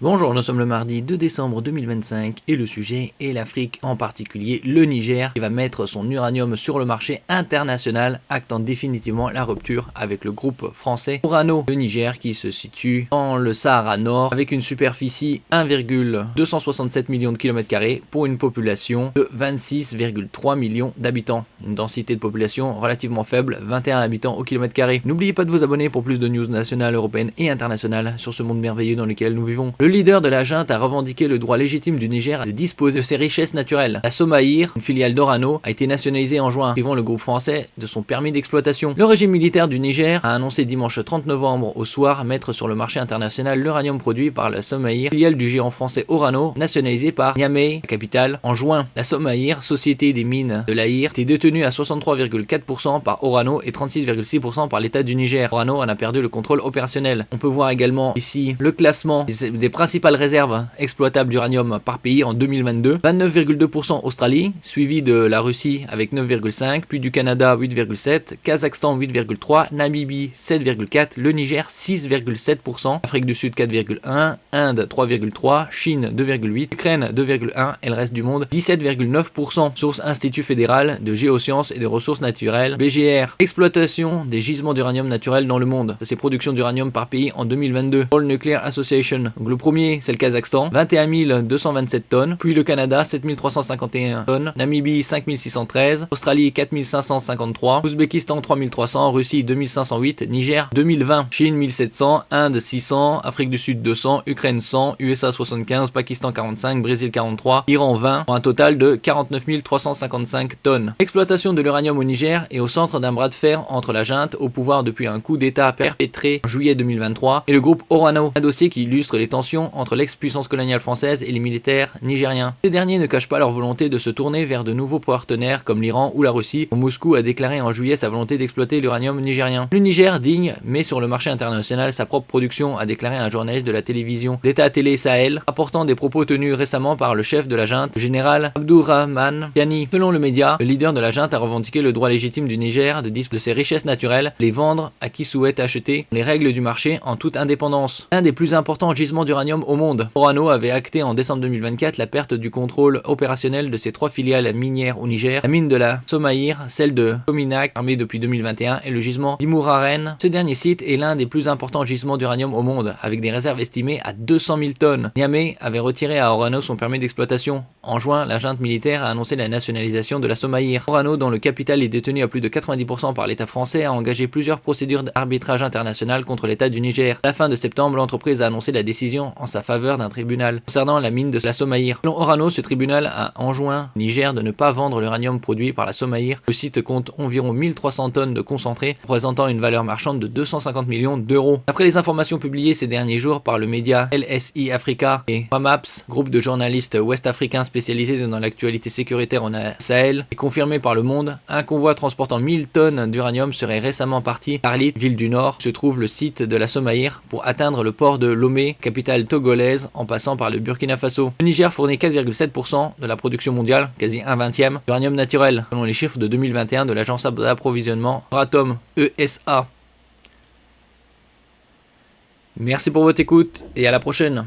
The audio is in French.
Bonjour, nous sommes le mardi 2 décembre 2025 et le sujet est l'Afrique, en particulier le Niger, qui va mettre son uranium sur le marché international, actant définitivement la rupture avec le groupe français Orano. Le Niger qui se situe dans le Sahara Nord avec une superficie 1,267 millions de km² pour une population de 26,3 millions d'habitants. Une densité de population relativement faible, 21 habitants au km². N'oubliez pas de vous abonner pour plus de news nationales, européennes et internationales sur ce monde merveilleux dans lequel nous vivons. Le leader de la junte a revendiqué le droit légitime du Niger de disposer de ses richesses naturelles. La Somaïr, une filiale d'Orano, a été nationalisée en juin, privant le groupe français de son permis d'exploitation. Le régime militaire du Niger a annoncé dimanche 30 novembre au soir mettre sur le marché international l'uranium produit par la Somaïr, filiale du géant français Orano, nationalisée par Niamey, la capitale, en juin. La Somaïr, société des mines de l'Aïr, était détenue à 63,4% par Orano et 36,6% par l'État du Niger. Orano en a perdu le contrôle opérationnel. On peut voir également ici le classement des principales réserves exploitables d'uranium par pays en 2022. 29,2% Australie, suivi de la Russie avec 9,5%, puis du Canada 8,7%, Kazakhstan 8,3%, Namibie 7,4%, le Niger 6,7%, Afrique du Sud 4,1%, Inde 3,3%, Chine 2,8%, Ukraine 2,1% et le reste du monde 17,9%. Source Institut fédéral de géosciences et de ressources naturelles, BGR. Exploitation des gisements d'uranium naturel dans le monde. C'est production d'uranium par pays en 2022. World Nuclear Association. Le premier, c'est le Kazakhstan, 21 227 tonnes, puis le Canada, 7 351 tonnes, Namibie, 5 613, Australie, 4 553, Ouzbékistan, 3 300, Russie, 2 508, Niger, 2020, Chine, 1700, Inde, 600, Afrique du Sud, 200, Ukraine, 100, USA, 75, Pakistan, 45, Brésil, 43, Iran, 20, pour un total de 49 355 tonnes. L'exploitation de l'uranium au Niger est au centre d'un bras de fer entre la junte, au pouvoir depuis un coup d'État perpétré en juillet 2023, et le groupe Orano, un dossier qui illustre les tensions entre l'ex-puissance coloniale française et les militaires nigériens. Ces derniers ne cachent pas leur volonté de se tourner vers de nouveaux partenaires comme l'Iran ou la Russie. Moscou a déclaré en juillet sa volonté d'exploiter l'uranium nigérien. Le Niger digne met sur le marché international sa propre production, a déclaré un journaliste de la télévision d'État Télé Sahel, rapportant des propos tenus récemment par le chef de la junte, le général Abdourahmane Tiani. Selon le média, le leader de la junte a revendiqué le droit légitime du Niger de disposer de ses richesses naturelles, les vendre à qui souhaite acheter, les règles du marché en toute indépendance. Un des plus importants gisements d'uranium au monde. Orano avait acté en décembre 2024 la perte du contrôle opérationnel de ses 3 filiales minières au Niger, la mine de la Somaïr, celle de Cominac, fermée depuis 2021, et le gisement d'Imouraren. Ce dernier site est l'un des plus importants gisements d'uranium au monde, avec des réserves estimées à 200 000 tonnes. Niamey avait retiré à Orano son permis d'exploitation. En juin, la junte militaire a annoncé la nationalisation de la Somaïr. Orano, dont le capital est détenu à plus de 90% par l'État français, a engagé plusieurs procédures d'arbitrage international contre l'État du Niger. À la fin de septembre, l'entreprise a annoncé la décision en sa faveur d'un tribunal concernant la mine de la Somaïr. Selon Orano, ce tribunal a enjoint au Niger de ne pas vendre l'uranium produit par la Somaïr. Le site compte environ 1300 tonnes de concentré, représentant une valeur marchande de 250 millions d'euros. Après les informations publiées ces derniers jours par le média LSI Africa et Wamaps, groupe de journalistes ouest-africains spécialisés dans l'actualité sécuritaire en Sahel, et confirmé par Le Monde, un convoi transportant 1000 tonnes d'uranium serait récemment parti d'Arlit, ville du Nord, où se trouve le site de la Somaïr, pour atteindre le port de Lomé, capitale togolaise, en passant par le Burkina Faso. Le Niger fournit 4,7% de la production mondiale, quasi un 20e, d'uranium naturel, selon les chiffres de 2021 de l'agence d'approvisionnement Euratom ESA. Merci pour votre écoute et à la prochaine.